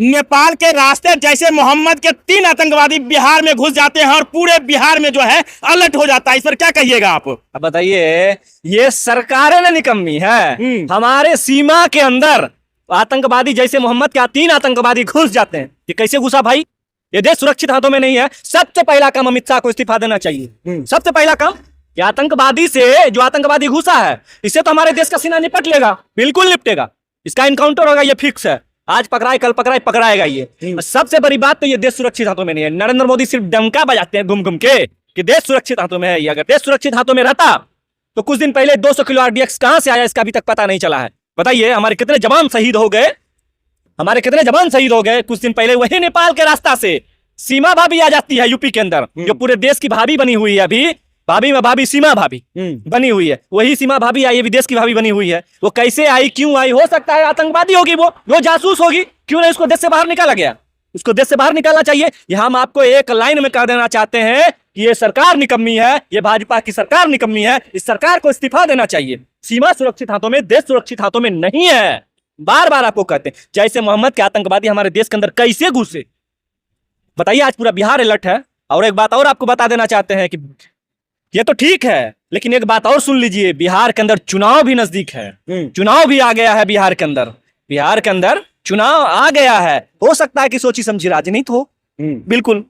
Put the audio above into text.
नेपाल के रास्ते जैसे मोहम्मद के 3 आतंकवादी बिहार में घुस जाते हैं और पूरे बिहार में जो है अलर्ट हो जाता है। इस पर क्या कहिएगा आप? अब बताइए, ये सरकारें ना निकम्मी है। हमारे सीमा के अंदर आतंकवादी जैसे मोहम्मद के 3 आतंकवादी घुस जाते हैं। ये कैसे घुसा भाई? ये देश सुरक्षित हाथों में नहीं है। सबसे पहला काम अमित शाह को इस्तीफा देना चाहिए। सबसे पहला काम कि आतंकवादी से, जो आतंकवादी घुसा है, इससे तो हमारे देश का सीना निपट लेगा, बिल्कुल निपटेगा। इसका इनकाउंटर होगा, ये फिक्स है। आज पकड़ाए, कल पकड़ाए, पकड़ाएगा ये। सबसे बड़ी बात तो ये देश सुरक्षित हाथों में नहीं है। नरेंद्र मोदी सिर्फ डंका बजाते हैं घूम घूम के कि देश सुरक्षित हाथों में है। ये अगर देश सुरक्षित हाथों में रहता तो कुछ दिन पहले 200 किलो आरडीएक्स कहां से आया, इसका अभी तक पता नहीं चला है। बताइए, हमारे कितने जवान शहीद हो गए, हमारे कितने जवान शहीद हो गए कुछ दिन पहले। वही नेपाल के रास्ता से सीमा भाभी आ जाती है यूपी के अंदर, जो पूरे देश की भाभी बनी हुई है। अभी भाभी में भाभी सीमा भाभी बनी हुई है। वही सीमा भाभी आई, विदेश की भाभी बनी हुई है। वो कैसे आई, क्यों आई? हो सकता है आतंकवादी होगी, वो जासूस होगी। क्यों नहीं उसको देश से बाहर निकाला गया? उसको देश से बाहर निकालना चाहिए। ये हम आपको एक लाइन में कह देना चाहते हैं कि ये सरकार निकम्मी है, ये भाजपा की सरकार निकम्मी है। इस सरकार को इस्तीफा देना चाहिए। सीमा सुरक्षित हाथों में, देश सुरक्षित हाथों में नहीं है। बार बार आपको कहते हैं, जैसे मोहम्मद के आतंकवादी हमारे देश के अंदर कैसे घुसे। बताइए, आज पूरा बिहार अलर्ट है। और एक बात और आपको बता देना चाहते हैं कि ये तो ठीक है, लेकिन एक बात और सुन लीजिए, बिहार के अंदर चुनाव भी नजदीक है। चुनाव भी आ गया है बिहार के अंदर। बिहार के अंदर चुनाव आ गया है। हो सकता है कि सोची समझी राजनीति हो, बिल्कुल